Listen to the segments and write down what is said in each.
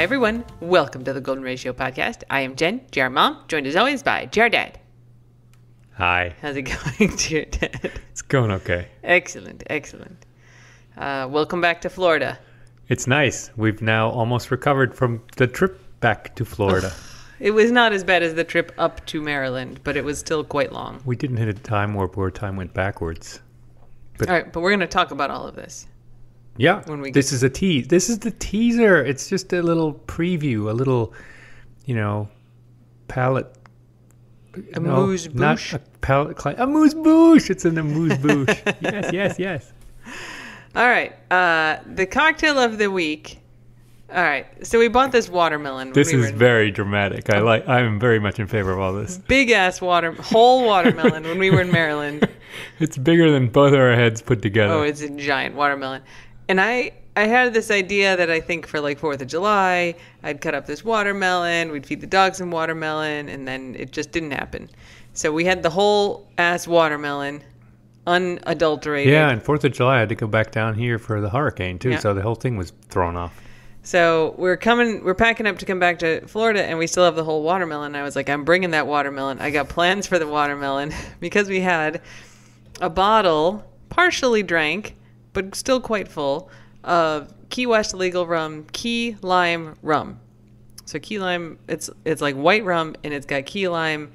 everyone. Welcome to the Golden Ratio Podcast. I am Jen, JR Mom, joined as always by JR Dad. Hi. How's it going, JR Dad? It's going okay. Excellent. Welcome back to Florida. It's nice. We've now almost recovered from the trip back to Florida. It was not as bad as the trip up to Maryland, but it was still quite long. We didn't hit a time warp where time went backwards. All right, but we're going to talk about all of this. Yeah, this is a tease. This is the teaser. It's just a little preview, a little, palette. Amuse-bouche. Not a palette. Amuse-bouche. It's an amuse-bouche. Yes. All right, the cocktail of the week. All right, so we bought this watermelon. This is very dramatic. I'm very much in favor of all this. Big ass whole watermelon when we were in Maryland. It's bigger than both our heads put together. Oh, it's a giant watermelon. And I had this idea that I think for like 4th of July, I'd cut up this watermelon, we'd feed the dogs some watermelon, and then it just didn't happen. So we had the whole ass watermelon, unadulterated. Yeah, and 4th of July I had to go back down here for the hurricane too, yeah. So the whole thing was thrown off. So we're packing up to come back to Florida, and we still have the whole watermelon. I was like, I'm bringing that watermelon. I got plans for the watermelon because we had a bottle, partially drank, but still quite full, of Key West legal rum, Key Lime Rum. So Key Lime, it's like white rum, and it's got key lime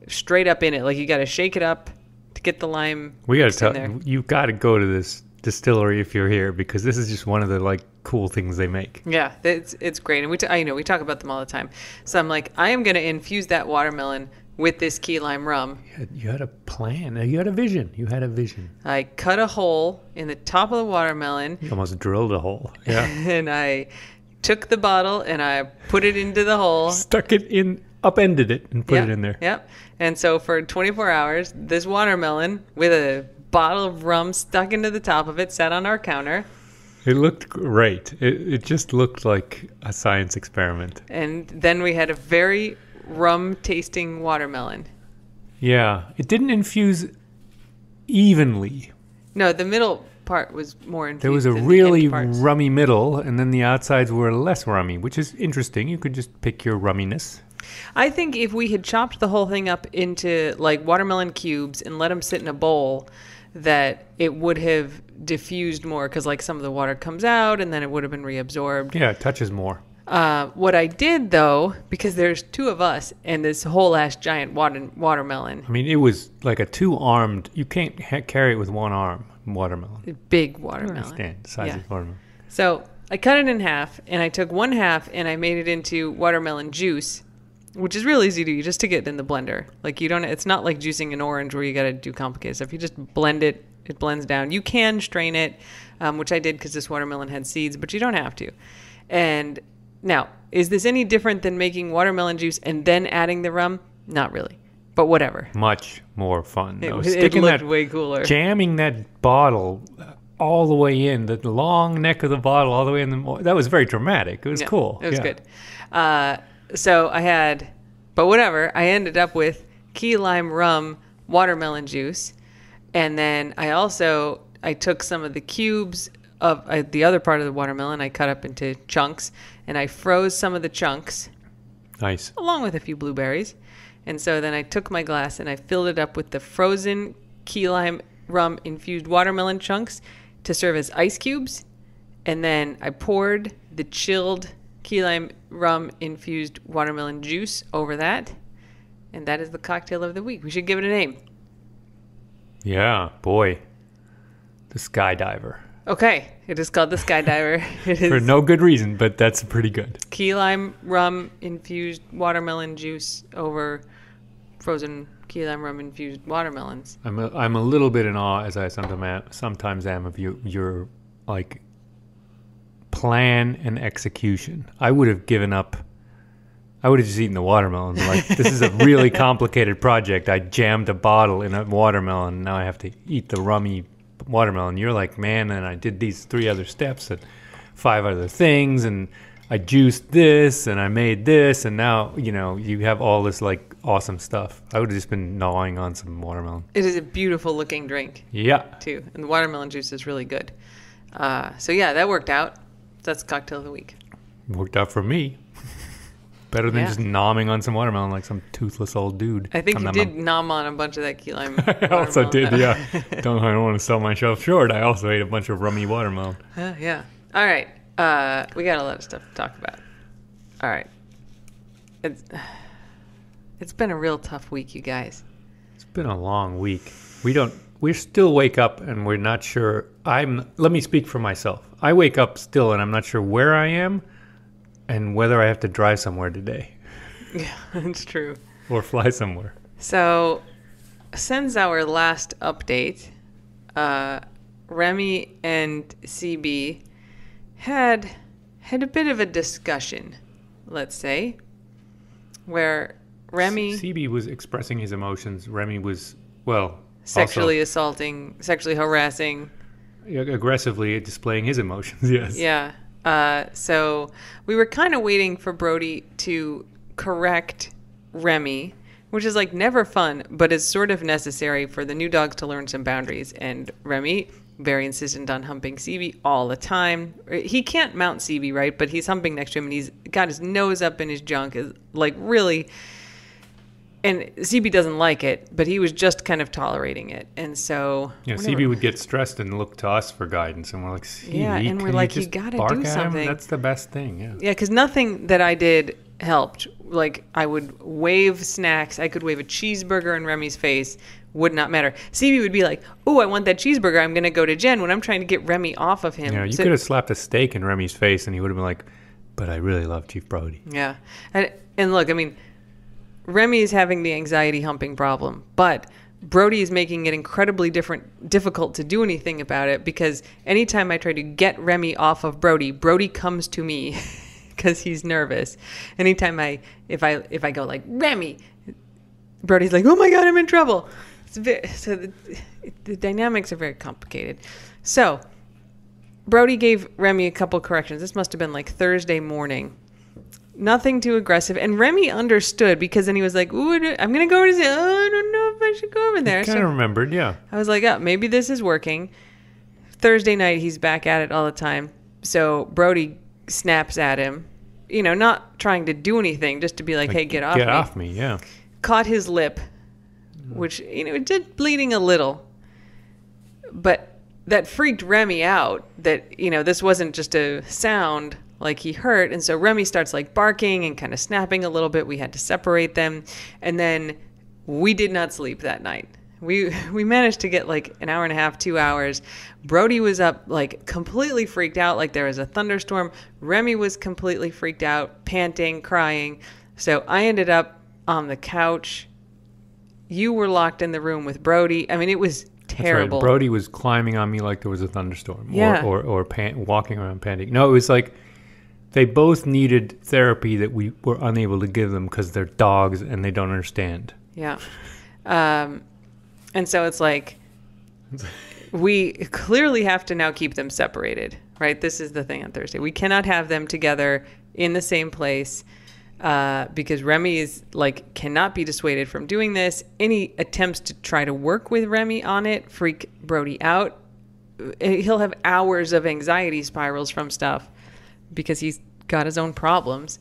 straight up in it. Like you got to shake it up to get the lime. You got to go to this distillery if you're here, because this is just one of the cool things they make. Yeah, it's great, and we talk about them all the time. So I'm like, I am going to infuse that watermelon with this key lime rum. You had a plan. You had a vision. I cut a hole in the top of the watermelon. You almost drilled a hole. Yeah. And I took the bottle and I put it into the hole. Stuck it in, upended it, and put it in there. Yep. And so for 24 hours, this watermelon with a bottle of rum stuck into the top of it sat on our counter. It looked great. It just looked like a science experiment. And then we had a very rum-tasting watermelon. Yeah. It didn't infuse evenly. No, the middle part was more infused. There was a really rummy middle, and then the outsides were less rummy, which is interesting. You could just pick your rumminess. I think if we had chopped the whole thing up into watermelon cubes and let them sit in a bowl, that it would have diffused more, because some of the water comes out and then it would have been reabsorbed. Yeah, it touches more. What I did, though, because there's two of us and this whole ass giant watermelon. I mean, it was like a two-armed, you can't carry it with one arm, watermelon. A big watermelon. I understand the size of watermelon. So I cut it in half, and I took one half and I made it into watermelon juice, which is real easy to do. You just stick it in the blender. It's not like juicing an orange where you got to do complicated stuff. You just blend it, it blends down. You can strain it, which I did because this watermelon had seeds, but you don't have to. And now, is this any different than making watermelon juice and then adding the rum? Not really, but whatever. Much more fun. It looked way cooler. Jamming that bottle all the way in, the long neck of the bottle all the way in, that was very dramatic. It was cool. It was good. So but whatever, I ended up with key lime rum watermelon juice. And then I took some of the cubes of the other part of the watermelon, I cut up into chunks, and I froze some of the chunks. Nice. Along with a few blueberries. And so then I took my glass and I filled it up with the frozen key lime rum infused watermelon chunks to serve as ice cubes. And then I poured the chilled key lime rum infused watermelon juice over that. And that is the cocktail of the week. We should give it a name. Yeah, boy. The Skydiver. Okay, it is called the Skydiver. It is for no good reason, but that's pretty good. Key lime rum infused watermelon juice over frozen key lime rum infused watermelons. I'm a little bit in awe, as I sometimes am, of your plan and execution. I would have given up. I would have just eaten the watermelon. This is a really complicated project. I jammed a bottle in a watermelon. Now I have to eat the rummy watermelon. You're like, man, and I did these 3 other steps and 5 other things, and I juiced this and I made this, and now you have all this awesome stuff. I would have just been gnawing on some watermelon. It is a beautiful looking drink. Yeah. Too, and the watermelon juice is really good. So yeah, that worked out. That's cocktail of the week. Worked out for me. Better than just nomming on some watermelon like some toothless old dude. I think you did nom on a bunch of that key lime. I also did, yeah. I don't want to sell myself short. I also ate a bunch of rummy watermelon. Yeah. All right. We got a lot of stuff to talk about. All right. It's been a real tough week, you guys. It's been a long week. We still wake up and we're not sure. Let me speak for myself. I wake up still and I'm not sure where I am and whether I have to drive somewhere today. Yeah, it's true. Or fly somewhere. So, since our last update, Remy and CB had a bit of a discussion, let's say, where Remy... CB was expressing his emotions. Remy was, sexually assaulting, sexually harassing. Aggressively displaying his emotions, yes. Yeah. So we were kind of waiting for Brody to correct Remy, which is like never fun, but is sort of necessary for the new dogs to learn some boundaries. And Remy, very insistent on humping CB all the time. He can't mount CB, right? But he's humping next to him and he's got his nose up in his junk, is like really... And CB doesn't like it, but he was just kind of tolerating it. And so... Yeah, CB would get stressed and look to us for guidance. And we're like, and we're like, you got to do something. That's the best thing, yeah. Yeah, because nothing that I did helped. Like, I would wave snacks. I could wave a cheeseburger in Remy's face. Would not matter. CB would be like, oh, I want that cheeseburger. I'm going to go to Jen when I'm trying to get Remy off of him. Yeah, you could have slapped a steak in Remy's face and he would have been like, but I really love Chief Brody. Yeah. And look, I mean... Remy is having the anxiety humping problem, but Brody is making it incredibly difficult to do anything about it because anytime I try to get Remy off of Brody comes to me because he's nervous. Anytime if I go like, Remy, Brody's like, oh my God, I'm in trouble. So the dynamics are very complicated. So Brody gave Remy a couple corrections. This must have been like Thursday morning. Nothing too aggressive. And Remy understood because then he was like, ooh, I'm going to go over to say, oh, I don't know if I should go over there. He kind of remembered, yeah. I was like, oh, maybe this is working. Thursday night, he's back at it all the time. So Brody snaps at him, not trying to do anything, just to be like, hey, get off me. Get off me, yeah. Caught his lip, which, it did bleeding a little. But that freaked Remy out that, this wasn't just a sound like he hurt. And so Remy starts like barking and kind of snapping a little bit. We had to separate them. And then we did not sleep that night. We managed to get like an hour and a half, 2 hours. Brody was up like completely freaked out like there was a thunderstorm. Remy was completely freaked out, panting, crying. So I ended up on the couch. You were locked in the room with Brody. I mean, it was terrible. That's right. Brody was climbing on me like there was a thunderstorm. Yeah. Or walking around panting. No, it was like... They both needed therapy that we were unable to give them because they're dogs and they don't understand. Yeah. And so it's like, we clearly have to now keep them separated, right? This is the thing on Thursday. We cannot have them together in the same place because Remy is like, cannot be dissuaded from doing this. Any attempts to try to work with Remy on it freak Brody out. He'll have hours of anxiety spirals from stuff, because he's got his own problems.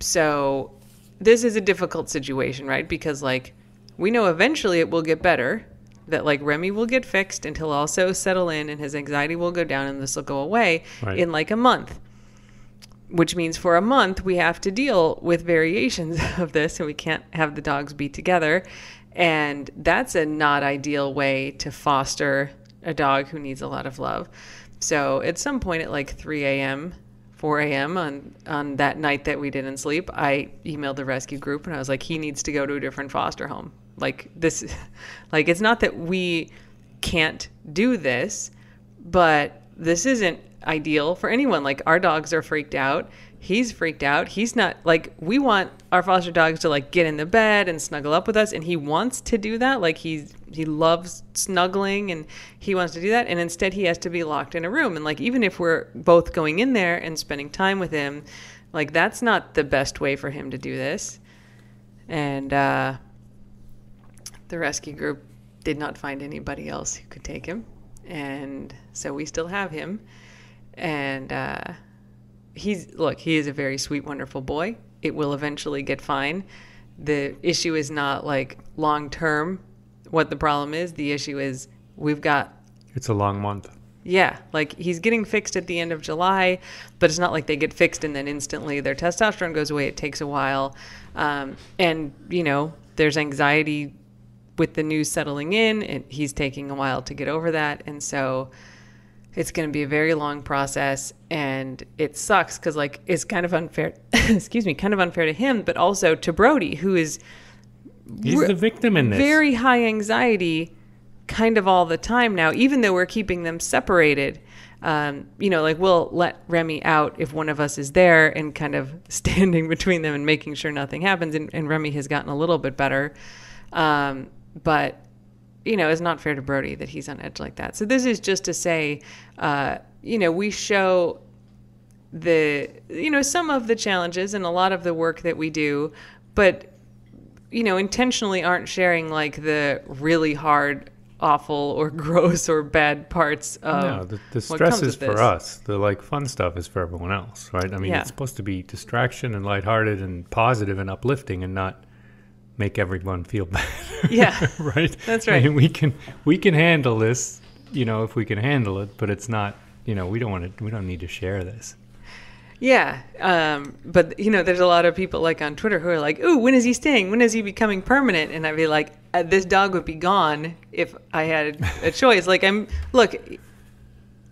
So this is a difficult situation, right? Because like we know eventually it will get better, that like Remy will get fixed and he'll also settle in and his anxiety will go down and this will go away in like a month, which means for a month we have to deal with variations of this and we can't have the dogs be together. And that's a not ideal way to foster a dog who needs a lot of love. So at some point at like 3 a.m., 4 a.m. on that night that we didn't sleep, I emailed the rescue group and I was like, he needs to go to a different foster home. Like this, like it's not that we can't do this, but this isn't ideal for anyone. Like our dogs are freaked out. He's freaked out. He's not like, we want our foster dogs to like get in the bed and snuggle up with us. And he wants to do that. Like he loves snuggling and he wants to do that. And instead he has to be locked in a room. And like, even if we're both going in there and spending time with him, like that's not the best way for him to do this. And, the rescue group did not find anybody else who could take him. And so we still have him. And, he is a very sweet, wonderful boy. It will eventually get fine. The issue is not like long term what the problem is. The issue is it's a long month. Yeah, like he's getting fixed at the end of July, but it's not like they get fixed and then instantly their testosterone goes away. It takes a while. And, there's anxiety with the news settling in, and he's taking a while to get over that. And so it's going to be a very long process, and it sucks because, like, it's kind of unfair, kind of unfair to him, but also to Brody, who is... He's the victim in this. Very high anxiety kind of all the time now, even though we're keeping them separated. We'll let Remy out if one of us is there and kind of standing between them and making sure nothing happens. And Remy has gotten a little bit better. But, it's not fair to Brody that he's on edge like that. So this is just to say, we show some of the challenges and a lot of the work that we do, but, intentionally aren't sharing like the really hard, awful or gross or bad parts of the stress is for us. The like fun stuff is for everyone else, right? I mean, Yeah. It's supposed to be distraction and lighthearted and positive and uplifting and not make everyone feel bad. Yeah. Right? That's right. I mean, we can handle this, if we can handle it, but it's not, we don't need to share this. Yeah. But, there's a lot of people like on Twitter who are like, ooh, when is he staying? When is he becoming permanent? And I'd be like, this dog would be gone if I had a choice. Like,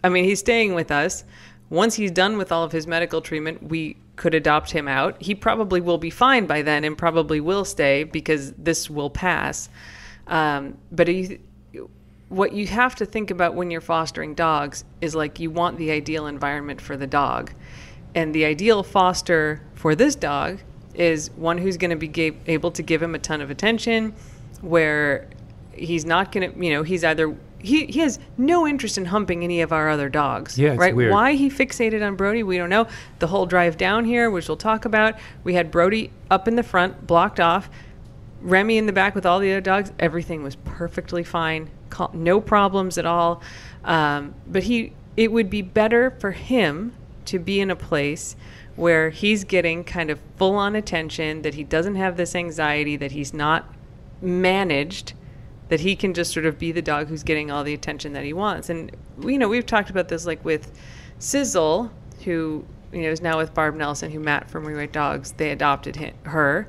he's staying with us. Once he's done with all of his medical treatment, we could adopt him out. He probably will be fine by then and probably will stay because this will pass. But what you have to think about when you're fostering dogs is like you want the ideal environment for the dog. And the ideal foster for this dog is one who's going to be able to give him a ton of attention, where he's not going to, he's either... He has no interest in humping any of our other dogs. Yeah, it's right? weird. Why he fixated on Brody, we don't know. The whole drive down here, which we'll talk about, we had Brody up in the front, blocked off, Remy in the back with all the other dogs. Everything was perfectly fine, no problems at all. But it would be better for him to be in a place where he's getting kind of full-on attention, that he doesn't have this anxiety, that he's not managed, that he can just sort of be the dog who's getting all the attention that he wants. And, we've talked about this like with Sizzle, who, is now with Barb Nelson, who Matt from We Write Dogs, they adopted her.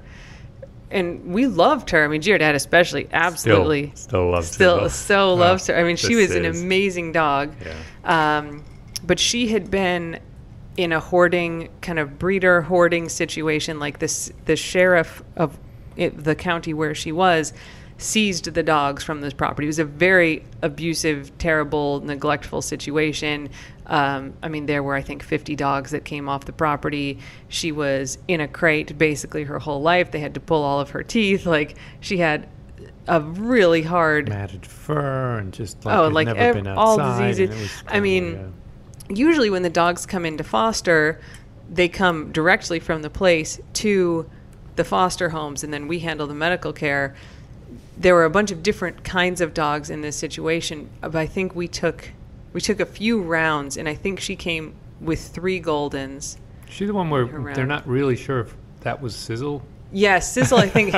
And we loved her. I mean, Giordad especially, absolutely. Still loves Still Sizzle. so loves her. I mean, she was an is. amazing dog. Yeah. But she had been in a breeder hoarding situation, like this. The sheriff of the county where she was seized the dogs from this property. It was a very abusive, terrible, neglectful situation. There were, I think, 50 dogs that came off the property. She was in a crate basically her whole life. They had to pull all of her teeth. Like, she had a really hard... matted fur and just like, never been outside. All diseases. And it was Usually when the dogs come into foster, they come directly from the place to the foster homes, and then we handle the medical care. There were a bunch of different kinds of dogs in this situation. But I think we took a few rounds, and I think she came with 3 Goldens. She's the one where they're not really sure if that was Sizzle. Yeah, Sizzle, I think.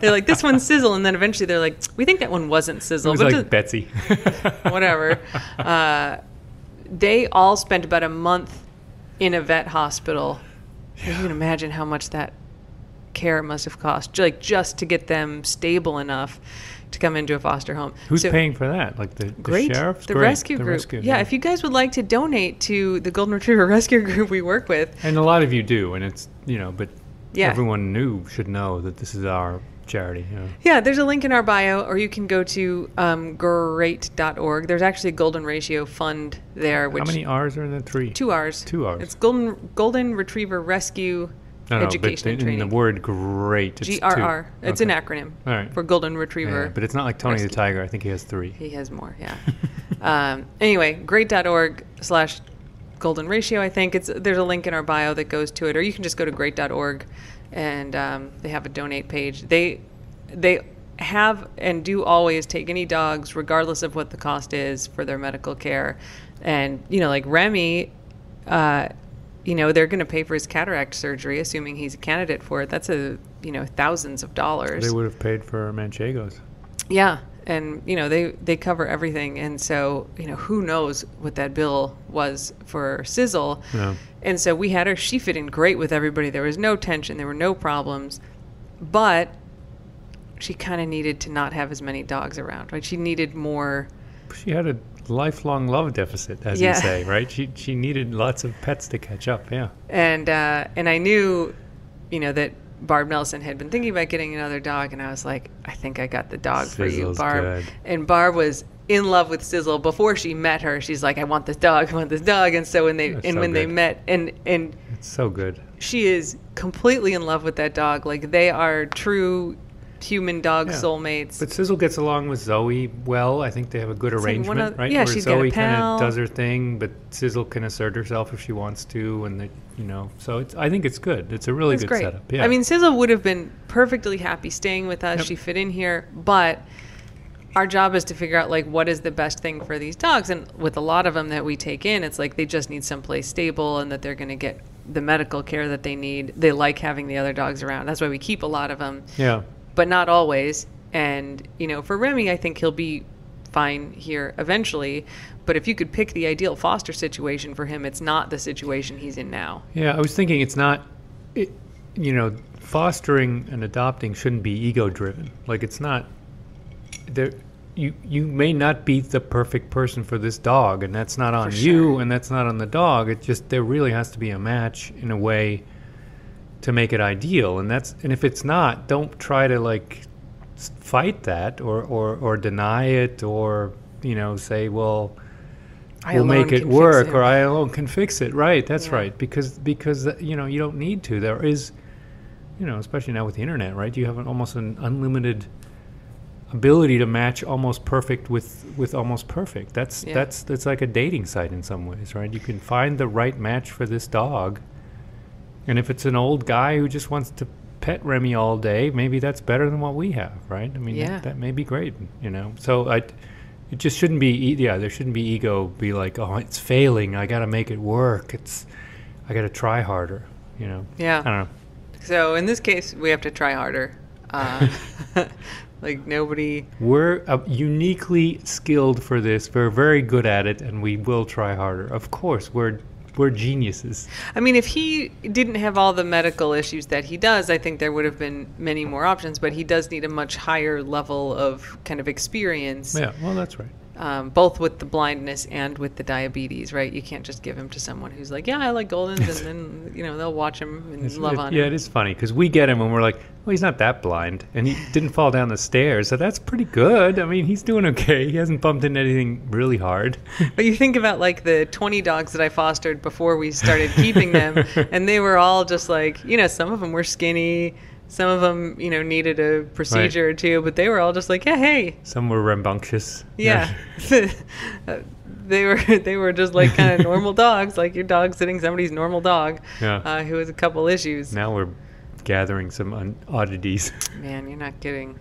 They're like, this one's Sizzle, and then eventually they're like, we think that one wasn't Sizzle. It was like Betsy. Whatever. They all spent about a month in a vet hospital. You can imagine how much that care must have cost, like just to get them stable enough to come into a foster home. Who's paying for that? Like the sheriff? The rescue group. Yeah, if you guys would like to donate to the Golden Retriever Rescue Group we work with. And a lot of you do, and it's, but yeah. Everyone should know that this is our charity. Yeah, there's a link in our bio, or you can go to great.org. There's actually a Golden Ratio fund there. How many R's are there? 3? 2 R's. 2 R's. It's Golden Retriever Rescue Education and Training. In the word great, it's GRR. 2. It's an acronym for Golden Retriever. Yeah, but it's not like Tony Rescue. the Tiger. I think he has 3. He has more, yeah. Anyway, great.org/Golden Ratio, I think. There's a link in our bio that goes to it, or you can just go to great.org, and they have a donate page. They have and do always take any dogs, regardless of what the cost is, for their medical care. And, like Remy, they're going to pay for his cataract surgery, assuming he's a candidate for it. That's thousands of dollars. They would have paid for Manchego's. Yeah. And, they cover everything. And so, who knows what that bill was for Sizzle. Yeah. And so we had her. She fit in great with everybody. There was no tension. There were no problems. But she kind of needed to not have as many dogs around, right? She needed more. She had a lifelong love deficit, as you say, right? She needed lots of pets to catch up, yeah. And I knew, that Barb Nelson had been thinking about getting another dog, and I was like, I think I got the dog for you, Barb. Good. And Barb was in love with Sizzle before she met her. She's like, I want this dog. And so when they met, and it's so good. She is completely in love with that dog. Like, they are true human dog soulmates. But Sizzle gets along with Zoe well. I think they have a good arrangement, right? Yeah, where she's Zoe got a pal. kind of does her thing, but Sizzle can assert herself if she wants to, and so I think it's good. It's a really good setup. Yeah. I mean, Sizzle would have been perfectly happy staying with us. Yep. She fit in here, but our job is to figure out like what is the best thing for these dogs. And with a lot of them that we take in, it's like they just need someplace stable and that they're going to get the medical care that they need. They like having the other dogs around. That's why we keep a lot of them. Yeah. But not always. And, for Remy, I think he'll be fine here eventually. But if you could pick the ideal foster situation for him, it's not the situation he's in now. Yeah, I was thinking it's not, fostering and adopting shouldn't be ego-driven. Like, it's not, you may not be the perfect person for this dog, and that's not on you, and that's not on the dog. It just, there really has to be a match in a way to make it ideal, and if it's not, don't try to like fight that or deny it or say, well, we'll make it work, or I alone can fix it. Right, that's right, because you don't need to. There is, especially now with the internet, right? You have almost an unlimited ability to match almost perfect with almost perfect. That's like a dating site in some ways, right? You can find the right match for this dog. And if it's an old guy who just wants to pet Remy all day, maybe that's better than what we have, right? I mean, that may be great, So it just shouldn't be, there shouldn't be ego, be like, oh, it's failing, I got to make it work. I got to try harder, Yeah. I don't know. So in this case, we have to try harder. Like nobody. We're uniquely skilled for this. We're very good at it, and we will try harder. Of course, we're geniuses. I mean, if he didn't have all the medical issues that he does, I think there would have been many more options, but he does need a much higher level of kind of experience. Yeah, well, that's right. Both with the blindness and with the diabetes, right? You can't just give him to someone who's like, yeah, I like Goldens, and then, they'll watch him and love on him. Yeah, it is funny, because we get him and we're like, well, he's not that blind, and he didn't fall down the stairs, so that's pretty good. I mean, he's doing okay. He hasn't bumped into anything really hard. But you think about, like, the 20 dogs that I fostered before we started keeping them, and they were all just like, some of them were skinny, some of them, needed a procedure or two, but they were all just like, yeah, hey. Some were rambunctious. Yeah. They were just like kind of normal dogs, like your dog sitting somebody's normal dog who has a couple issues. Now we're gathering some oddities. Man, you're not kidding.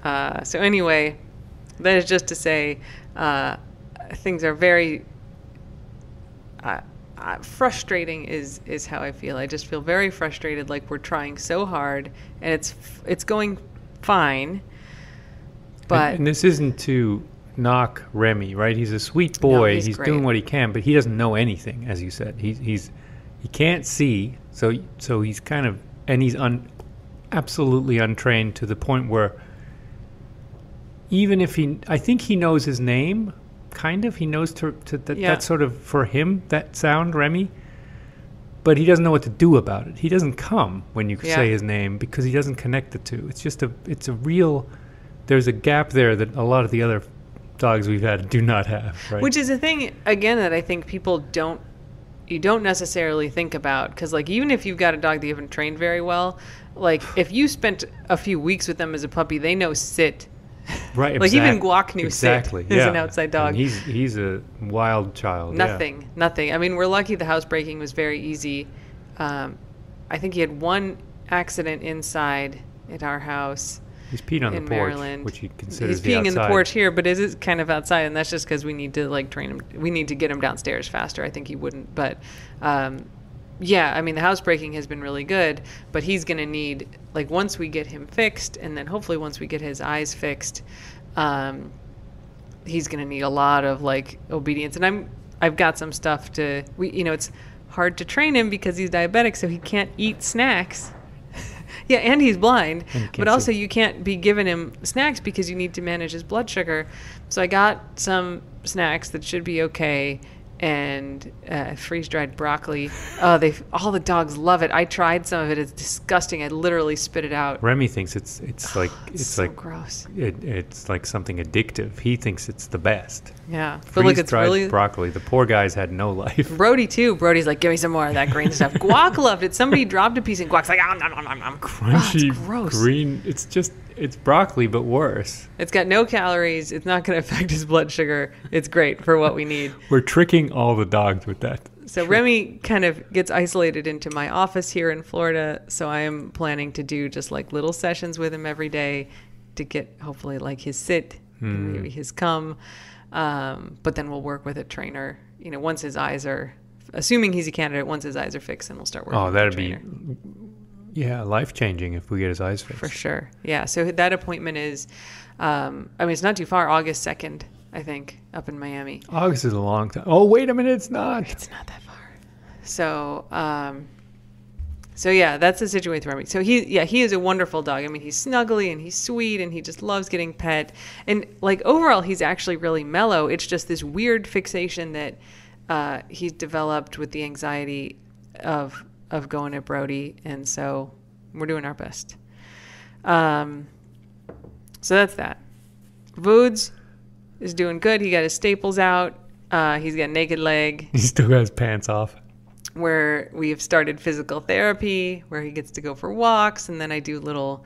So anyway, that is just to say things are very... frustrating is how I feel. I just feel very frustrated, like we're trying so hard and it's going fine, but and this isn't to knock Remy, right? He's a sweet boy. No, he's doing what he can, but he doesn't know anything, as you said. He can't see, so he's kind of, and he's absolutely untrained to the point where even if I think he knows his name. Kind of, he knows that's sort of for him, that sound, Remy, but he doesn't know what to do about it. He doesn't come when you say his name because he doesn't connect the two. It's just there's a gap there that a lot of the other dogs we've had do not have, right? Which is a thing, again, that I think people don't necessarily think about, because like even if you've got a dog that you haven't trained very well, like if you spent a few weeks with them as a puppy, they know sit. Right, like even Guac knew sit is an outside dog. And he's a wild child. Nothing. I mean, we're lucky the housebreaking was very easy. I think he had one accident inside at our house. He's peed on the porch, Maryland. Which he considers He's peeing in the porch here, but it is kind of outside, and that's just because we need to like train him. We need to get him downstairs faster. I think he wouldn't, but Yeah, I mean, the housebreaking has been really good, but he's going to need, like, once we get him fixed, and then hopefully once we get his eyes fixed, he's going to need a lot of, like, obedience. And I've got some stuff it's hard to train him because he's diabetic, so he can't eat snacks. Yeah, and he's blind, but also you can't be giving him snacks because you need to manage his blood sugar. So I got some snacks that should be okay, and freeze-dried broccoli. All the dogs love it. I tried some of it. It's disgusting. I literally spit it out. Remy thinks it's like gross. It's like something addictive. He thinks it's the best. Yeah, but look, it's really broccoli. The poor guy's had no life. Brody too. Brody's like, give me some more of that green stuff. Guac loved it. Somebody dropped a piece and Guac's like, nom. Crunchy, it's gross. Green. It's broccoli, but worse. It's got no calories. It's not going to affect his blood sugar. It's great for what we need. We're tricking all the dogs with that. So Remy kind of gets isolated into my office here in Florida. So I am planning to do just like little sessions with him every day to get hopefully like his sit and maybe his come. But then we'll work with a trainer, once his eyes are, assuming he's a candidate, once his eyes are fixed, then we'll start working with a trainer. Yeah, life-changing if we get his eyes fixed. For sure. Yeah, so that appointment is, it's not too far, August 2nd, I think, up in Miami. August is a long time. Oh, wait a minute, it's not. It's not that far. So yeah, that's the situation with Remy. So he is a wonderful dog. I mean, he's snuggly and he's sweet and he just loves getting pet. And like overall, he's actually really mellow. It's just this weird fixation that he's developed with the anxiety of going at Brody, and so we're doing our best. So that's that. Voods is doing good. He got his staples out. He's got a naked leg. He still got his pants off. Where we've started physical therapy, where he gets to go for walks, and then I do little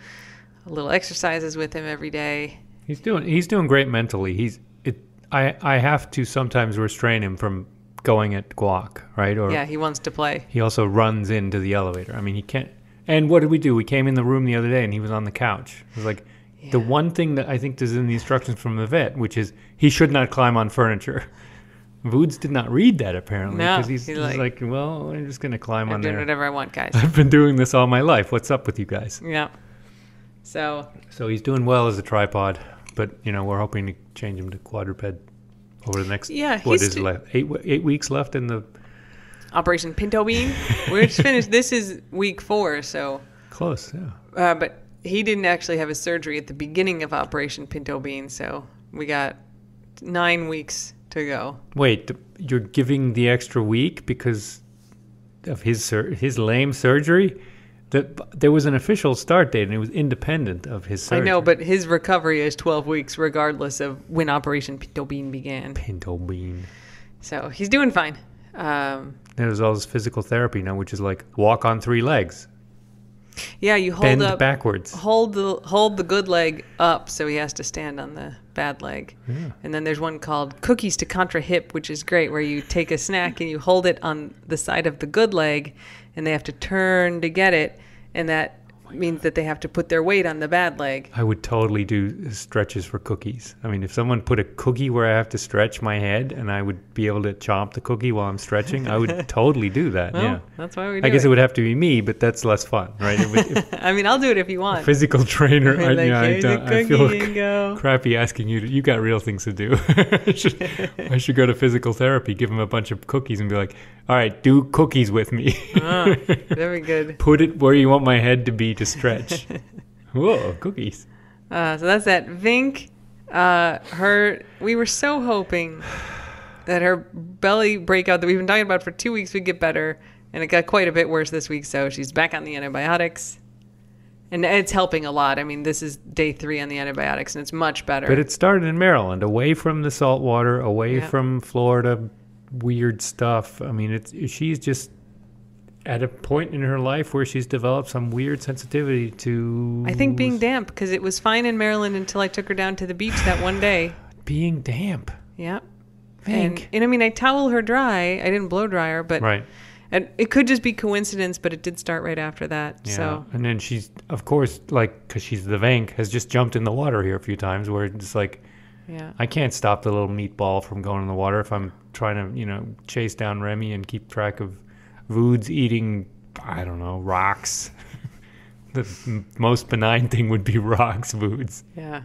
exercises with him every day. He's doing great mentally. I have to sometimes restrain him from going at Guac, right? Or yeah, he wants to play. He also runs into the elevator. I mean, he can't. And what did we do? We came in the room the other day, and he was on the couch. It was like the one thing that I think is in the instructions from the vet, which is he should not climb on furniture. Voods did not read that apparently because he's like, well, I'm just going to climb on there. I'm doing whatever I want, guys. I've been doing this all my life. What's up with you guys? Yeah. So he's doing well as a tripod, but we're hoping to change him to quadruped over the next, what is left? 8 weeks left in the Operation Pinto Bean. We're just finished. This is week 4, so close, yeah. But he didn't actually have his surgery at the beginning of Operation Pinto Bean, so we got 9 weeks to go. Wait, you're giving the extra week because of his lame surgery? There was an official start date, and it was independent of his surgery. I know, but his recovery is 12 weeks, regardless of when Operation Pinto Bean began. Pinto Bean. So he's doing fine. There's all this physical therapy now, which is like walk on 3 legs. Yeah, you hold bend up backwards. Hold the good leg up, so he has to stand on the bad leg. Yeah. And then there's one called Cookies to Contra Hip, which is great, where you take a snack and you hold it on the side of the good leg, and they have to turn to get it, and that means that they have to put their weight on the bad leg. I would totally do stretches for cookies. I mean, if someone put a cookie where I have to stretch my head and I would be able to chomp the cookie while I'm stretching, I would totally do that. Well, yeah, that's why we do it. I guess it would have to be me, but that's less fun, right? I mean, I'll do it if you want. Physical trainer. I feel go. crappy asking you. You got real things to do. I should go to physical therapy, give him a bunch of cookies, and be like, "All right, do cookies with me." Very good. Put it where you want my head to be to stretch. Whoa, cookies. So that's that. Vink, we were so hoping that her belly breakout that we've been talking about for 2 weeks would get better, and it got quite a bit worse this week, so she's back on the antibiotics. And it's helping a lot. I mean, this is day 3 on the antibiotics, and it's much better. But it started in Maryland, away from the salt water, away from Florida, weird stuff. I mean, she's just at a point in her life where she's developed some weird sensitivity to... I think being damp, because it was fine in Maryland until I took her down to the beach that one day. Being damp? Yeah. And I mean, I towel her dry. I didn't blow dry her, but... Right. And it could just be coincidence, but it did start right after that. Yeah. So. And then she's, of course, like, because she's the Vank, has just jumped in the water here a few times where it's like... Yeah. I can't stop the little meatball from going in the water if I'm trying to, chase down Remy and keep track of Vood's eating, I don't know, rocks. The most benign thing would be rocks, Vood's. Yeah.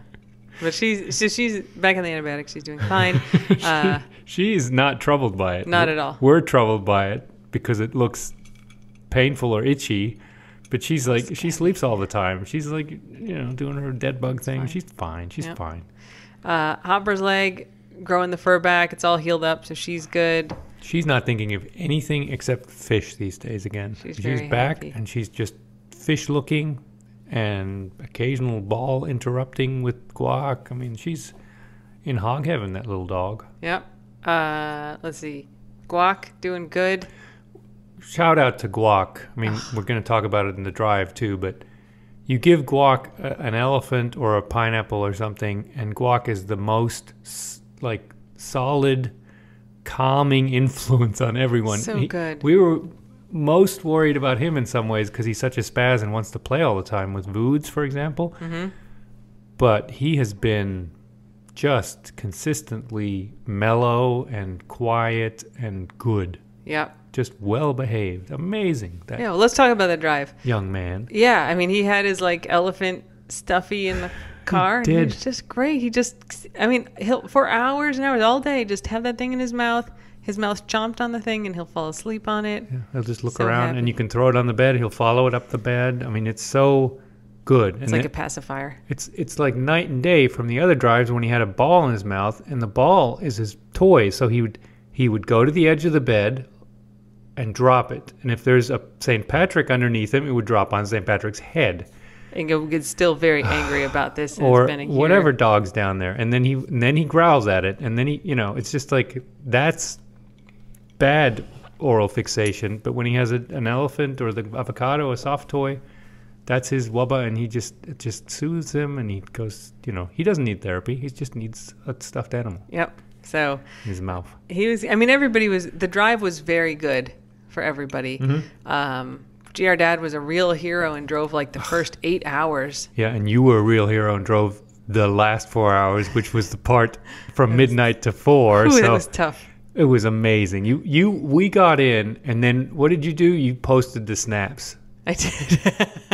But she's back on the antibiotics. She's doing fine. She's not troubled by it. Not at all. We're troubled by it because it looks painful or itchy. But she's like, she sleeps all the time. She's like, doing her dead bug thing. She's fine. She's fine. Hopper's leg, growing the fur back. It's all healed up, so she's good. She's not thinking of anything except fish these days again. She's back happy. and she's just fish looking and occasional ball interrupting with guac. I mean, she's in hog heaven, that little dog. Yep. Let's see. Guac doing good. Shout out to guac. I mean, we're going to talk about it in the drive too, but you give guac an elephant or a pineapple or something, and guac is the most solid, calming influence on everyone. So good. We were most worried about him in some ways because he's such a spaz and wants to play all the time with Vood's, for example. Mm-hmm. But he has been just consistently mellow and quiet and good. Yep. Just well behaved. Amazing. That Yeah, well, let's talk about the drive. young man. Yeah, I mean, he had his elephant stuffy in the car. He did. And it was just great. He'll for hours and hours, all day, just have that thing in his mouth. His mouth chomped on the thing, and he'll fall asleep on it. Yeah, he'll just look So around, happy. and you can throw it on the bed. He'll follow it up the bed. I mean, it's so good. It's like a pacifier. It's like night and day from the other drives when he had a ball in his mouth, and the ball is his toy. So he would go to the edge of the bed and drop it, and if there's a St. Patrick underneath him, it would drop on St. Patrick's head. And he'll get still very angry about this. And Or it's been a year. whatever dog's down there, and then he growls at it, and then it's just like that's bad oral fixation. But when he has an elephant or the avocado, a soft toy, that's his wubba, and it just soothes him, and he goes, he doesn't need therapy. He just needs a stuffed animal. Yep. So in his mouth. the drive was very good for everybody. Mm-hmm. GR Dad was a real hero and drove the first 8 hours. Yeah, and you were a real hero and drove the last 4 hours, which was the part from midnight to 4. Ooh, so that was tough. It was amazing. We got in, and then what did you do? You posted the snaps. I did.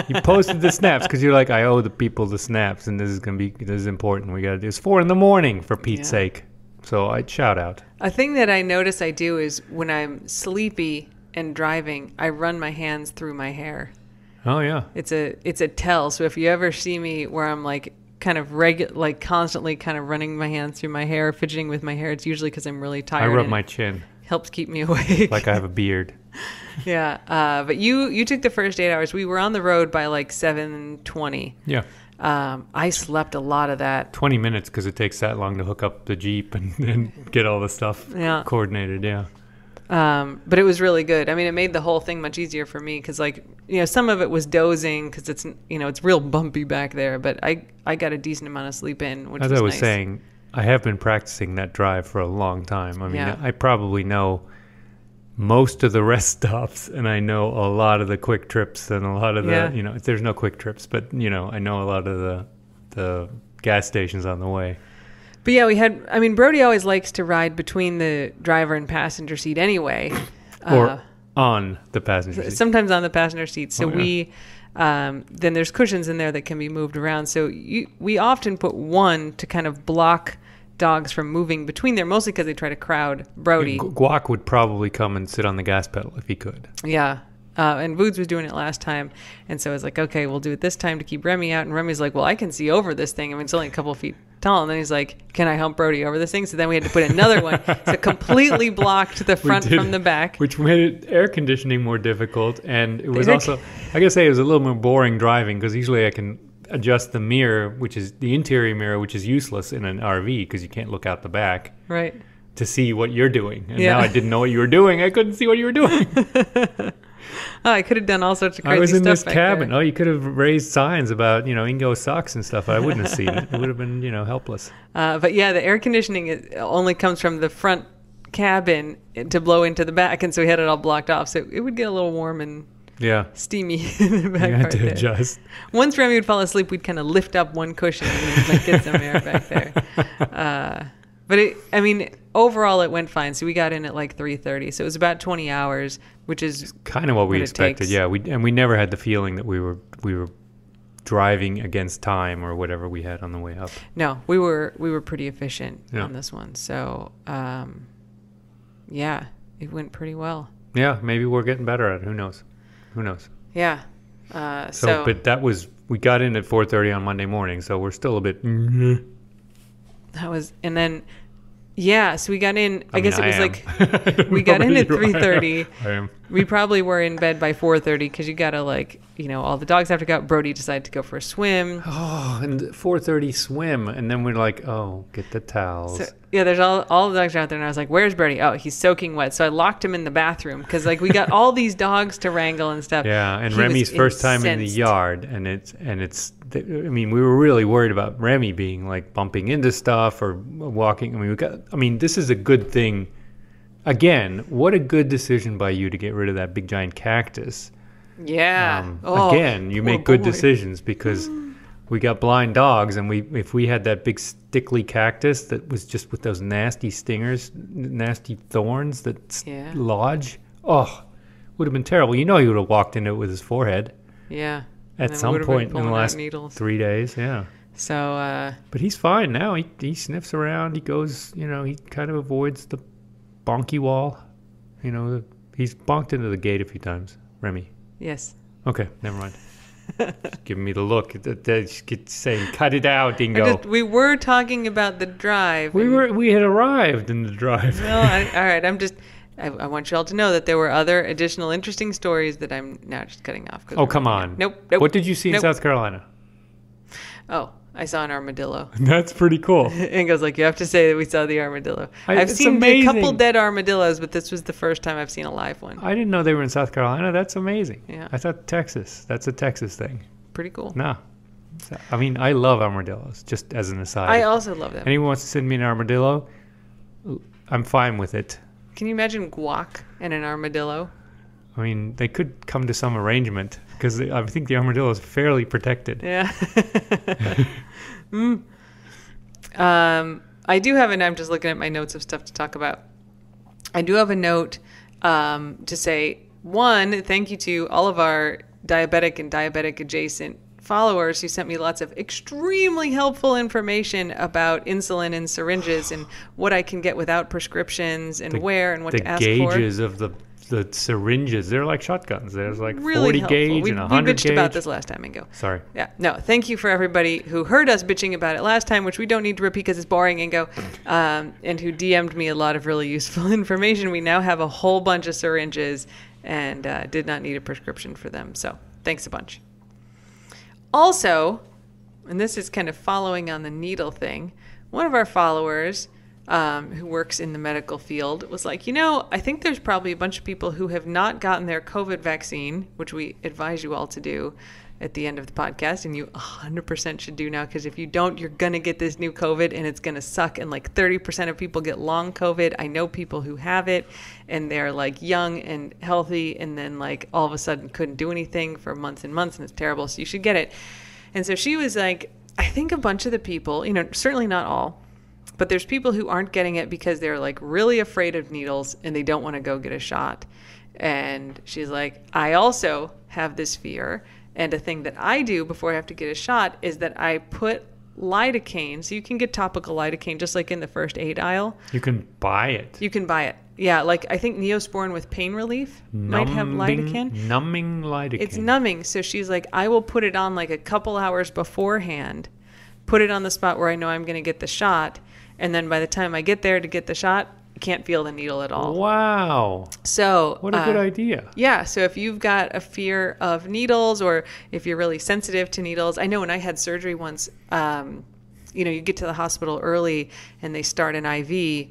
You posted the snaps because you're like, I owe the people the snaps, and this is important. We got to do. It's 4 a.m. for Pete's sake. So I'd shout out. A thing that I notice I do is when I'm sleepy and driving, I run my hands through my hair. Oh yeah. It's a tell. So if you ever see me where I'm kind of constantly kind of running my hands through my hair, fidgeting with my hair, it's usually because I'm really tired. I rub my chin. Helps keep me awake. Like I have a beard. Yeah. But you took the first 8 hours. We were on the road by 7:20. Yeah. I slept a lot of that. 20 minutes because it takes that long to hook up the Jeep and get all the stuff coordinated. Yeah. But it was really good. I mean, it made the whole thing much easier for me because, some of it was dozing because it's real bumpy back there. But I got a decent amount of sleep in, which was nice. As I was saying, I have been practicing that drive for a long time. I mean, I probably know most of the rest stops, and I know a lot of the quick trips and a lot of the, there's no quick trips, but, I know a lot of the gas stations on the way. But yeah, Brody always likes to ride between the driver and passenger seat anyway. Or on the passenger seat. Sometimes on the passenger seat. So then there's cushions in there that can be moved around. So we often put one to kind of block dogs from moving between there, mostly because they try to crowd Brody. Guac would probably come and sit on the gas pedal if he could. Yeah. And Vood's was doing it last time. And so I was like, okay, we'll do it this time to keep Remy out. And Remy's like, well, I can see over this thing. I mean, it's only a couple feet tall. And then he's like, can I hump Brody over this thing? So then we had to put another one. So completely blocked the front from the back. Which made it air conditioning more difficult. And it was also, I gotta say, it was a little more boring driving because usually I can adjust the mirror, which is the interior mirror, which is useless in an RV because you can't look out the back. Right. To see what you're doing. And now I didn't know what you were doing. I couldn't see what you were doing. I could have done all sorts of crazy stuff. I was in this back cabin. there. Oh, you could have raised signs about, Ingo sucks and stuff. I wouldn't have seen it. It would have been, helpless. But yeah, the air conditioning only comes from the front cabin to blow into the back. And so we had it all blocked off. So it would get a little warm and steamy in the back you had part to there. adjust. Once Remy would fall asleep, we'd kind of lift up one cushion and get some air back there. But overall it went fine. So we got in at like 3:30. So it was about 20 hours, which is kind of what we expected. takes. Yeah, we never had the feeling that we were driving against time or whatever we had on the way up. No, we were pretty efficient Yeah. on this one. So yeah, it went pretty well. Yeah, maybe we're getting better at it. Who knows? Yeah. But we got in at 4:30 on Monday morning, so we're still a bit. That was, and then, yeah, so we got in, I guess it was like, we I got in at am. 3:30. I am. We probably were in bed by 4:30 because you got to like, all the dogs have to go out. Brody decided to go for a swim. Oh, and 4:30 swim, and then we're like, oh, get the towels. So, yeah, there's all the dogs are out there, and I was like, where's Brody? Oh, he's soaking wet. So I locked him in the bathroom because like we got all these dogs to wrangle and stuff. Yeah, and He Remy's was first time in the incensed. yard, and it's. I mean, we were really worried about Remy being like bumping into stuff or walking. I mean, this is a good thing. Again, what a good decision by you to get rid of that big giant cactus. Yeah. Again, you make good boy. decisions because we got blind dogs, and if we had that big stickly cactus that was just with those nasty stingers, nasty thorns that lodge, would have been terrible. He would have walked into it with his forehead. Yeah. At some point in the last needles. 3 days, yeah. So, but he's fine now. He sniffs around. He goes, he kind of avoids the bonky wall. He's bonked into the gate a few times. Remy. yes. Okay, never mind. Just giving me the look. Just saying, cut it out, Dingo. We were talking about the drive. We had arrived in the drive. Well, all right. I want you all to know that there were other additional interesting stories that I'm now just cutting off. Oh, come on. Nope. What did you see in South Carolina? Oh, I saw an armadillo. That's pretty cool. Ingo's like, you have to say that we saw the armadillo. I've it's seen amazing. a couple dead armadillos, but this was the first time I've seen a live one. I didn't know they were in South Carolina. That's amazing. Yeah. I thought Texas. That's a Texas thing. Pretty cool. No. I mean, I love armadillos, just as an aside. I also love them. Anyone wants to send me an armadillo, I'm fine with it. Can you imagine guac and an armadillo? I mean, they could come to some arrangement because I think the armadillo is fairly protected. Yeah. I do have I'm just looking at my notes of stuff to talk about. I do have a note to say, one, thank you to all of our diabetic and diabetic adjacent followers who sent me lots of extremely helpful information about insulin and syringes and what I can get without prescriptions and where and what to ask for. The gauges of the syringes, they're like shotguns. There's like really 40 helpful. gauge and 100 we bitched gauge. about this last time, Ingo. Sorry. Yeah. No, thank you for everybody who heard us bitching about it last time, which we don't need to repeat because it's boring, Ingo, and who DM'd me a lot of really useful information. We now have a whole bunch of syringes and did not need a prescription for them. So thanks a bunch. Also, and this is kind of following on the needle thing, one of our followers who works in the medical field was like, I think there's probably a bunch of people who have not gotten their COVID vaccine, which we advise you all to do at the end of the podcast, and you 100% should do now, because if you don't, you're going to get this new COVID and it's going to suck, and like 30% of people get long COVID. I know people who have it and they're like young and healthy and then like all of a sudden couldn't do anything for months and months, and it's terrible, so you should get it. And so she was like, I think a bunch of the people, certainly not all, but there's people who aren't getting it because they're like really afraid of needles and they don't want to go get a shot. And she's like, I also have this fear. And a thing that I do before I have to get a shot is that I put lidocaine. So you can get topical lidocaine just like in the first aid aisle. You can buy it. You can buy it. Yeah, like I think Neosporin with pain relief might have lidocaine. Numbing lidocaine. It's numbing. So she's like, I will put it on like a couple hours beforehand, put it on the spot where I know I'm going to get the shot. And then by the time I get there to get the shot, I can't feel the needle at all. Wow. So what a good idea. Yeah. So if you've got a fear of needles, or if you're really sensitive to needles, I know when I had surgery once, you get to the hospital early and they start an IV,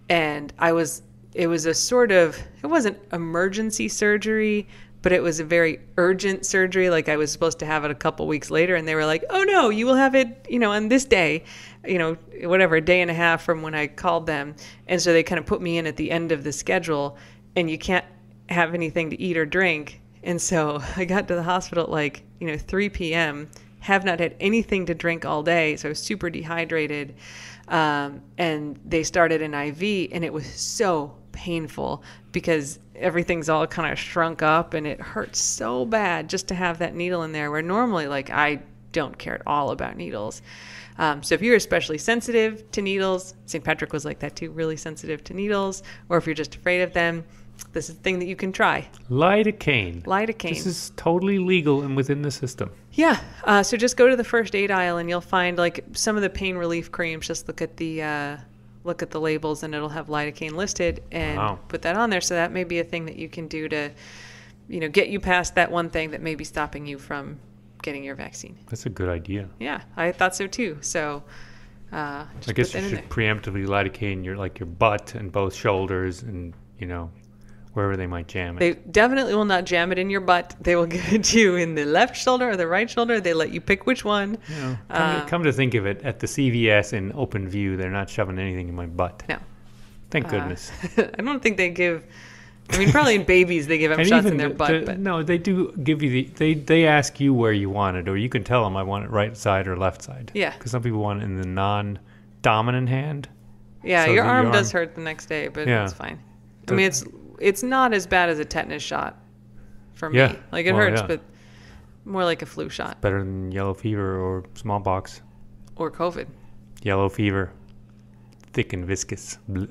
and it wasn't emergency surgery, but it was a very urgent surgery. Like I was supposed to have it a couple weeks later, and they were like, oh no, you will have it, on this day, a day and a half from when I called them. And so they kind of put me in at the end of the schedule, and you can't have anything to eat or drink. And so I got to the hospital at 3 p.m., have not had anything to drink all day, so I was super dehydrated. And they started an IV, and it was so painful because everything's all kind of shrunk up, and it hurts so bad just to have that needle in there, where normally, like, I don't care at all about needles. So if you're especially sensitive to needles, St. Patrick was like that too, really sensitive to needles, or if you're just afraid of them, this is a thing that you can try. Lidocaine. Lidocaine. This is totally legal and within the system. Yeah. So just go to the first aid aisle and you'll find like some of the pain relief creams. Just look at the labels and it'll have lidocaine listed, and put that on there. So that may be a thing that you can do to, get you past that one thing that may be stopping you from getting your vaccine. That's a good idea. Yeah, I thought so too. So I guess you should preemptively lidocaine your butt and both shoulders and wherever they might jam it. They definitely will not jam it in your butt. They will give it to you in the left shoulder or the right shoulder. They let you pick which one. Come to think of it, at the CVS in open view, they're not shoving anything in my butt. No. Thank goodness. I don't think they give... probably in babies they give them shots in their butt. But no, they do give you they ask you where you want it, or you can tell them I want it right side or left side. Yeah. Because some people want it in the non-dominant hand. Yeah, so your arm does hurt the next day, but it's fine. It's not as bad as a tetanus shot for me. Yeah. Like, it hurts, but more like a flu shot. Better than yellow fever or smallpox. Or COVID. Yellow fever. Thick and viscous. Blech.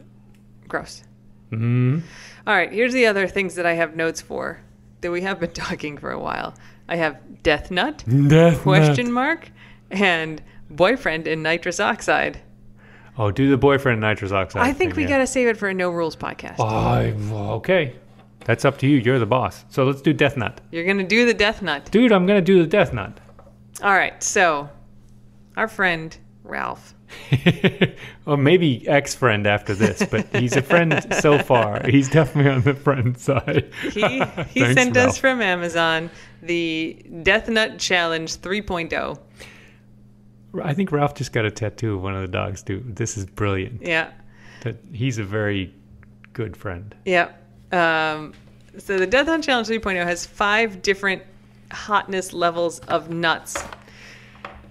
Gross. Mm-hmm. All right, here's the other things that I have notes for that we have been talking for a while. I have death nut, question mark, and boyfriend and nitrous oxide. Oh, do the boyfriend and nitrous oxide. I think we got to save it for a no rules podcast. Okay. That's up to you. You're the boss. So let's do death nut. You're going to do the death nut. Dude, I'm going to do the death nut. All right. So our friend Ralph. Or maybe ex-friend after this, but he's a friend so far. He's definitely on the friend side. He Thanks, sent Ralph. us from Amazon the Death Nut Challenge 3.0. I think Ralph just got a tattoo of one of the dogs, too. This is brilliant. Yeah. He's a very good friend. Yeah. So the Death Nut Challenge 3.0 has 5 different hotness levels of nuts.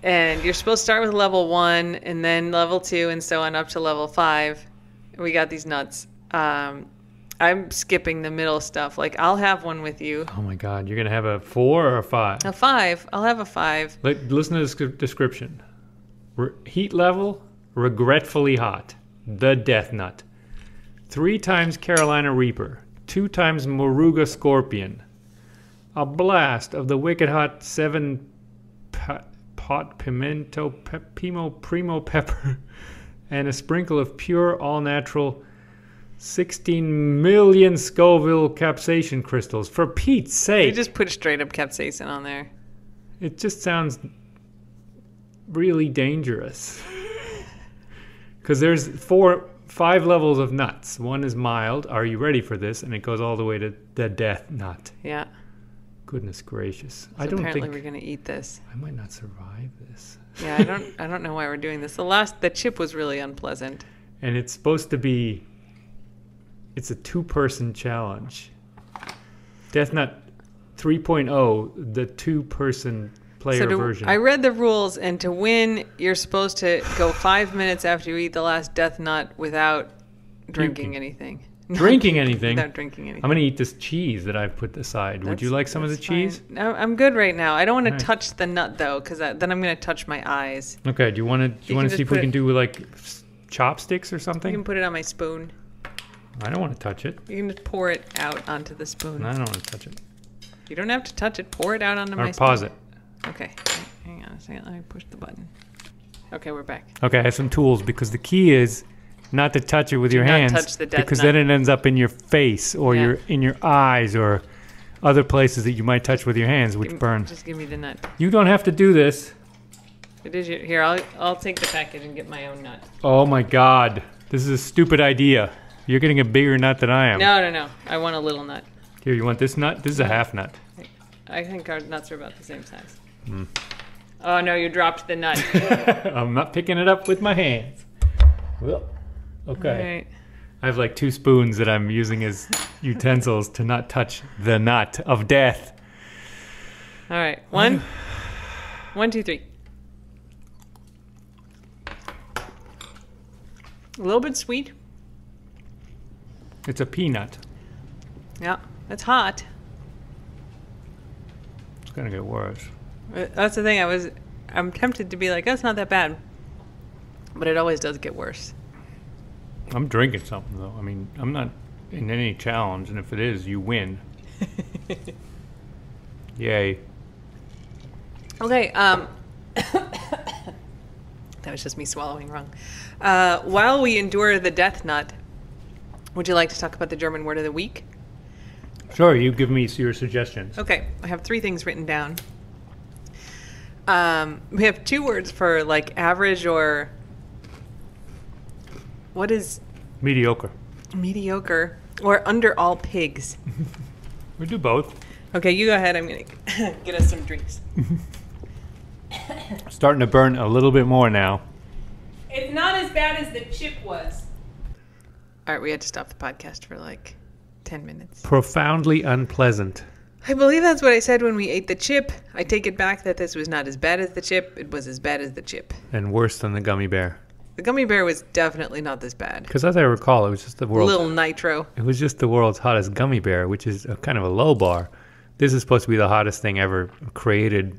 And you're supposed to start with level 1 and then level 2 and so on up to level 5. We got these nuts. I'm skipping the middle stuff. Like, I'll have one with you. Oh, my God. You're going to have a 4 or a 5? A 5. I'll have a 5. Listen to the description. Heat level, regretfully hot. The death nut. 3 times Carolina Reaper. 2 times Moruga Scorpion. A blast of the wicked hot 7 pot pimento primo pepper. And a sprinkle of pure all-natural 16 million Scoville capsaicin crystals. For Pete's sake. You just put straight up capsaicin on there. It just sounds really dangerous. Because there's 5 levels of nuts. 1 is mild. Are you ready for this? And it goes all the way to the death nut. Yeah. Goodness gracious. So apparently we're going to eat this. I might not survive this. Yeah, I don't know why we're doing this. The chip was really unpleasant. And it's supposed to be, it's a 2-person challenge. Death Nut 3.0, the 2-person player version. I read the rules, and to win, you're supposed to go 5 minutes after you eat the last death nut without drinking anything. Drinking anything? Without drinking anything. I'm going to eat this cheese that I've put aside. Would you like some of the cheese? No, I'm good right now. I don't want to touch the nut, though, because then I'm going to touch my eyes. Okay, do you want to see if we can do like chopsticks or something? You can put it on my spoon. I don't want to touch it. You can just pour it out onto the spoon. I don't want to touch it. You don't have to touch it. Pour it out onto my spoon. Or pause it. Okay. Hang on a second. Let me push the button. Okay, we're back. Okay, I have some tools because the key is not to touch it with your hands. Touch the death because nut. then it ends up in your face or in your eyes or other places that you might touch with your hands, which burn. Just give me the nut. You don't have to do this. It is here. I'll take the package and get my own nut. Oh my God, this is a stupid idea. You're getting a bigger nut than I am. No. I want a little nut. Here, you want this nut? This is a half nut. I think our nuts are about the same size. Oh no, you dropped the nut. I'm not picking it up with my hands. Well, okay. Right. I have like 2 spoons that I'm using as utensils to not touch the nut of death. All right. 1, 1, 2, 3. A little bit sweet. It's a peanut. Yeah, it's hot. It's gonna get worse. That's the thing. I'm tempted to be like, that's not that bad, but it always does get worse. I'm drinking something though. I mean, I'm not in any challenge, and if it is, you win. Yay. Okay. That was just me swallowing wrong. While we endure the death nut, would you like to talk about the German word of the week? Sure, you give me your suggestions. Okay, I have 3 things written down. We have 2 words for like average or what is Mediocre. mediocre or under all pigs. We do both. Okay, you go ahead. I'm going to get us some drinks. Starting to burn a little bit more now. It's not as bad as the chip was. All right, we had to stop the podcast for like 10 minutes. Profoundly unpleasant. I believe that's what I said when we ate the chip. I take it back that this was not as bad as the chip. It was as bad as the chip. And worse than the gummy bear. The gummy bear was definitely not this bad. Because as I recall, it was just the world's... Little nitro. It was just the world's hottest gummy bear, which is a kind of a low bar. This is supposed to be the hottest thing ever created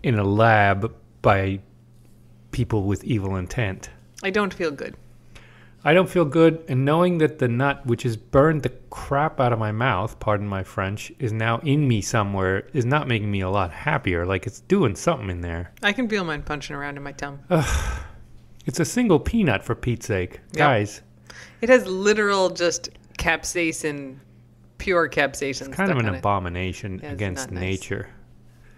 in a lab by people with evil intent. I don't feel good. I don't feel good, and knowing that the nut, which has burned the crap out of my mouth, pardon my French, is now in me somewhere, is not making me a lot happier. Like, it's doing something in there. I can feel mine punching around in my tongue. It's a single peanut, for Pete's sake. Yep. Guys. It has literal just capsaicin, pure capsaicin. It's kind of an stuck on it. abomination Yeah, it's against not nice. nature.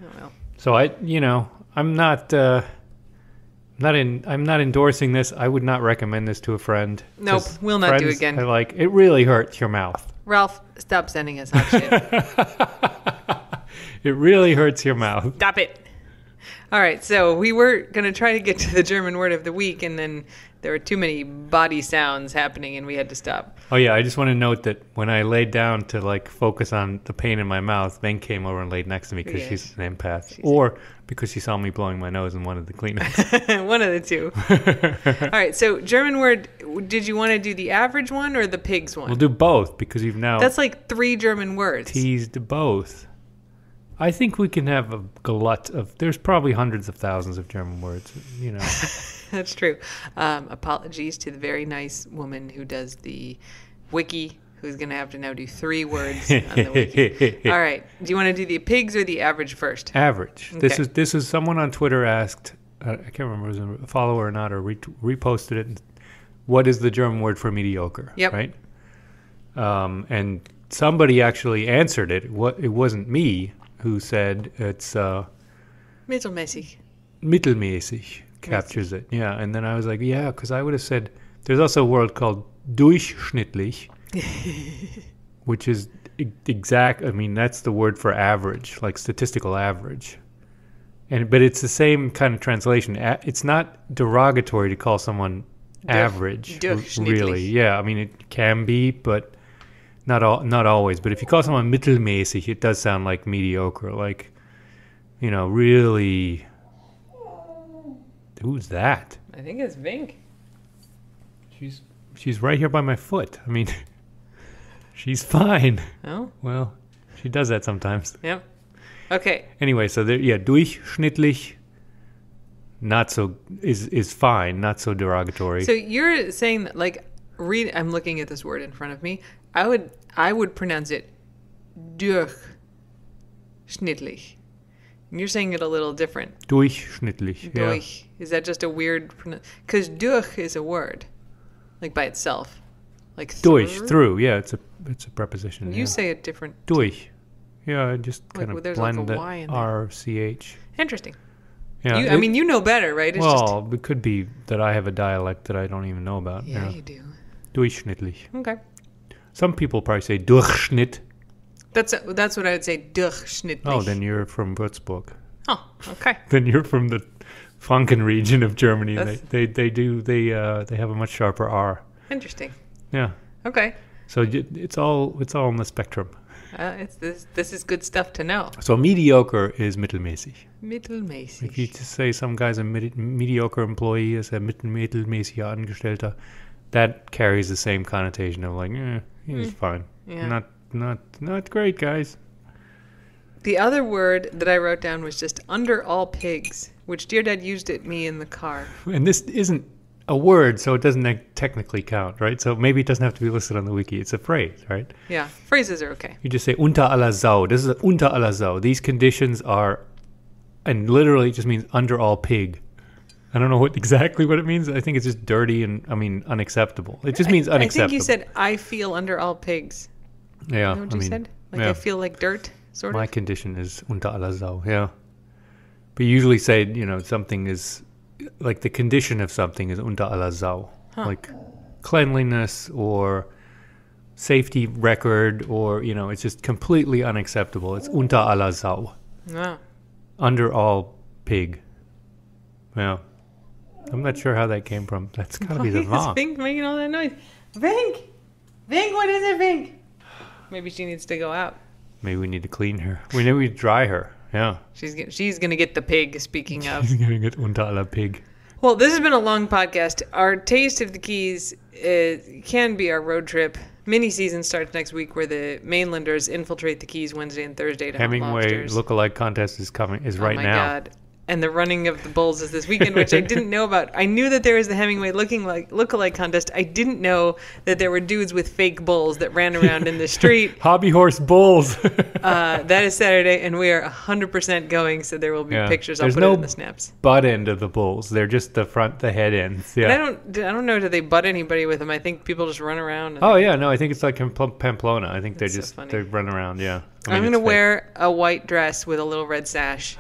Oh, well. So I'm not endorsing this. I would not recommend this to a friend. Nope, 'Cause we'll not do friends again. are like, it really hurts your mouth. Ralph, stop sending us hot shit. It really hurts your mouth. Stop it. All right, so we were going to try to get to the German word of the week, and then there were too many body sounds happening, and we had to stop. Oh yeah, I just want to note that when I laid down to like focus on the pain in my mouth, Ben came over and laid next to me because Yes. she's an empath, or because she saw me blowing my nose and wanted the Kleenex. One of the two. All right, so German word, did you want to do the average one or the pigs one? We'll do both because you've now That's like 3 German words. teased both. I think we can have a glut of. There's probably hundreds of thousands of German words. That's true. Apologies to the very nice woman who does the wiki, who's going to have to now do 3 words on the wiki. All right. Do you want to do the pigs or the average first? Average. Okay. This is someone on Twitter asked. I can't remember if it was a follower or not, or reposted it. What is the German word for mediocre? Yep. Right. And somebody actually answered it. It wasn't me who said it's Mittelmäßig. mittelmäßig captures it. Yeah. And then I was like, yeah, because I would have said there's also a word called durchschnittlich, which is exact. I mean, that's the word for average, like statistical average. But it's the same kind of translation. It's not derogatory to call someone average, durchschnittlich. really. Yeah, I mean, it can be, but not always. But if you call someone mittelmäßig, it does sound like mediocre, like, really. Who's that? I think it's Vink. She's right here by my foot. I mean, she's fine. Oh? Well, she does that sometimes. Yep. Okay. Anyway, so durchschnittlich, not so is fine, not so derogatory. So you're saying that, like, I'm looking at this word in front of me. I would pronounce it durchschnittlich. And you're saying it a little different. Durchschnittlich. Yeah. Durch. Is that just a weird because durch is a word, like by itself, like Durch, through. Yeah, it's a preposition. You yeah. say it different. Durch. Yeah, I just kind of there's like blend a the Y in there. R-C-H. Interesting. Yeah, I mean, you know better, right? It's it could be that I have a dialect that I don't even know about. Yeah, you do. Durchschnittlich. Okay. Some people probably say Durchschnitt. That's what I would say. Durchschnittlich. Oh, then you're from Würzburg. Oh, okay. Then you're from the Franken region of Germany. That's- They have a much sharper R. Interesting. Yeah. Okay. So it's all on the spectrum. It's this is good stuff to know. So mediocre is mittelmäßig. Mittelmäßig. If you just say some guy's a mediocre employee, is a mittelmäßiger Angestellter, that carries the same connotation of like, he's fine. Yeah. Not great, guys. The other word that I wrote down was just under all pigs, which Dear Dad used at me in the car. And this isn't a word, so it doesn't technically count, right? So maybe it doesn't have to be listed on the wiki. It's a phrase, right? Yeah, phrases are okay. You just say unter aller Sau. This is unter aller Sau. These conditions are, and literally it just means under all pig. I don't know exactly what it means. I think it's just dirty and, unacceptable. It just means unacceptable. I think you said, I feel under all pigs. Yeah. Is that what you said? Like, I feel like dirt, sort of? My condition is unter aller Sau, yeah. But you usually say, something is, like the condition of something is unter aller Sau. Like cleanliness or safety record or, it's just completely unacceptable. It's unter aller Sau. Yeah. Under all pig. Yeah. I'm not sure how that came from. That's got to be the mom. Why is Vink making all that noise? Vink! Vink, what is it, Vink? Maybe she needs to go out. Maybe we need to clean her. We need to dry her. Yeah. She's gonna get the pig, speaking of. She's going to get unter aller pig. Well, this has been a long podcast. Our Taste of the Keys can be our road trip. Mini season starts next week where the mainlanders infiltrate the Keys Wednesday and Thursday to hunt Hemingway lobsters. Lookalike contest is right now. Oh my God. And the running of the bulls is this weekend, which I didn't know about. I knew that there was the Hemingway lookalike contest. I didn't know that there were dudes with fake bulls that ran around in the street. Hobby horse bulls. That is Saturday, and we are 100% going, so there will be pictures. I'll put it in the snaps. Butt end of the bulls. They're just the head ends. Yeah. And I don't know, do they butt anybody with them? I think people just run around. Oh, yeah. No, I think it's like in Pamplona. I think they run around, yeah. I'm going to wear a white dress with a little red sash.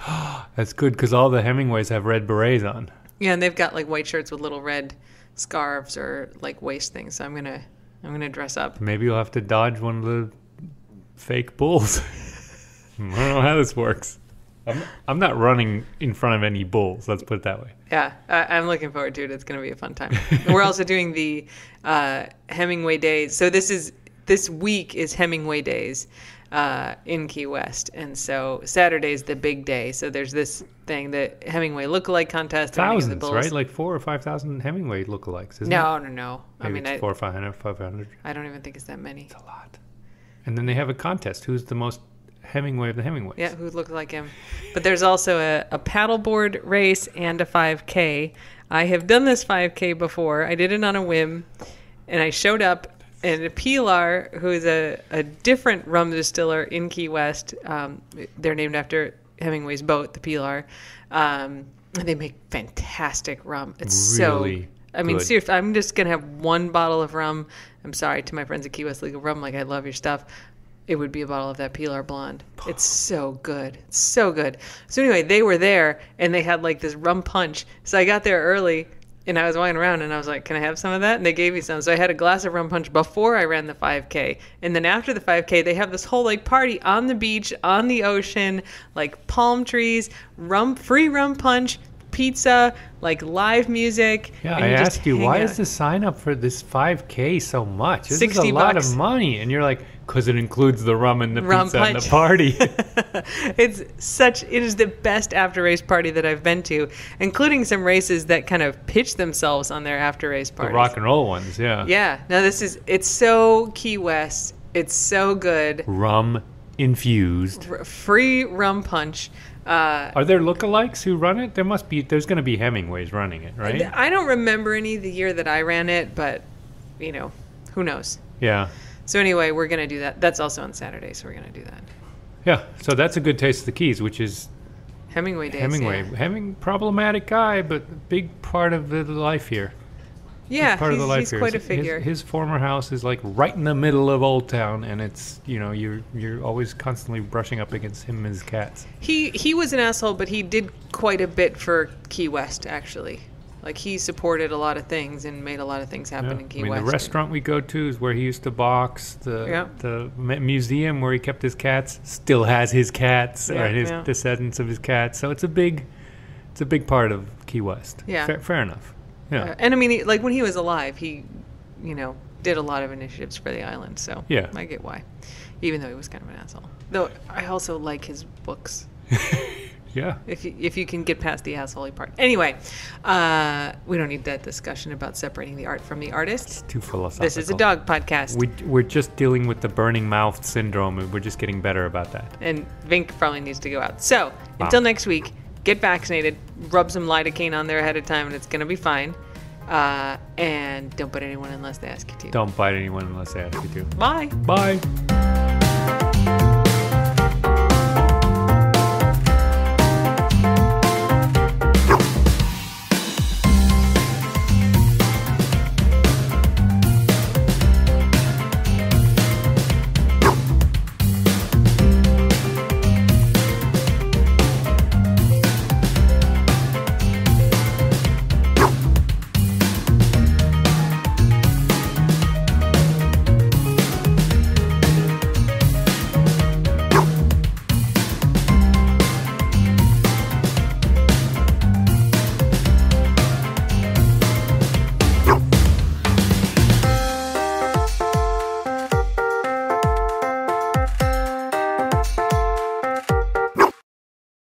That's good because all the Hemingways have red berets on. Yeah, and they've got like white shirts with little red scarves or like waist things. So I'm gonna dress up. Maybe you'll have to dodge one of the fake bulls. I don't know how this works. I'm not running in front of any bulls. Let's put it that way. Yeah, I'm looking forward to it. It's going to be a fun time. We're also doing the Hemingway Days. So this week is Hemingway Days. In Key West, and so Saturday's the big day. So there's this thing, the Hemingway lookalike contest. Thousands, right? Like 4,000 or 5,000 Hemingway lookalikes, isn't it? No. Maybe it's 400 or 500. I don't even think it's that many. It's a lot. And then they have a contest. Who's the most Hemingway of the Hemingways? Yeah, who looked like him. But there's also a paddleboard race and a 5K. I have done this 5K before. I did it on a whim, and I showed up. And Pilar, who is a different rum distiller in Key West, they're named after Hemingway's boat, the Pilar. They make fantastic rum. It's really good. Seriously, I'm just going to have one bottle of rum. I'm sorry to my friends at Key West Legal Rum, like, I love your stuff. It would be a bottle of that Pilar Blonde. It's so good. It's so good. So anyway, they were there, and they had like this rum punch. So I got there early. And I was walking around, and I was like, can I have some of that? And they gave me some. So I had a glass of rum punch before I ran the 5K. And then after the 5K, they have this whole, like, party on the beach, on the ocean, like, palm trees, free rum punch, pizza, like, live music. Yeah, I asked you, why is the sign up for this 5K so much? This is a lot of money. And you're like, because it includes the rum and the pizza and the party. It is the best after race party that I've been to, including some races that kind of pitch themselves on their after race parties. The rock and roll ones, yeah. Yeah. No, it's so Key West. It's so good. Rum infused. Free rum punch. Are there lookalikes who run it? There's going to be Hemingways running it, right? I don't remember any the year that I ran it, but, who knows? Yeah. So anyway, we're going to do that. That's also on Saturday, so we're going to do that. Yeah, so that's a good taste of the Keys, which is Hemingway Days. Hemingway, problematic guy, but big part of the life here. Yeah, he's quite a figure. His former house is like right in the middle of Old Town, and it's you're always constantly brushing up against him and his cats. He was an asshole, but he did quite a bit for Key West, actually. Like, he supported a lot of things and made a lot of things happen in Key West. The restaurant we go to is where he used to box. The museum where he kept his cats still has his cats, or his descendants of his cats. So it's a big part of Key West. Yeah. Fair enough. Yeah. And like when he was alive, he, did a lot of initiatives for the island. So I get why. even though he was kind of an asshole. Though I also like his books. Yeah. If you can get past the asshole part. Anyway, we don't need that discussion about separating the art from the artist. It's too philosophical. This is a dog podcast. We're just dealing with the burning mouth syndrome, and we're just getting better about that. And Vink probably needs to go out. So, until next week, get vaccinated, rub some lidocaine on there ahead of time, and it's going to be fine. And don't bite anyone unless they ask you to. Don't bite anyone unless they ask you to. Bye. Bye.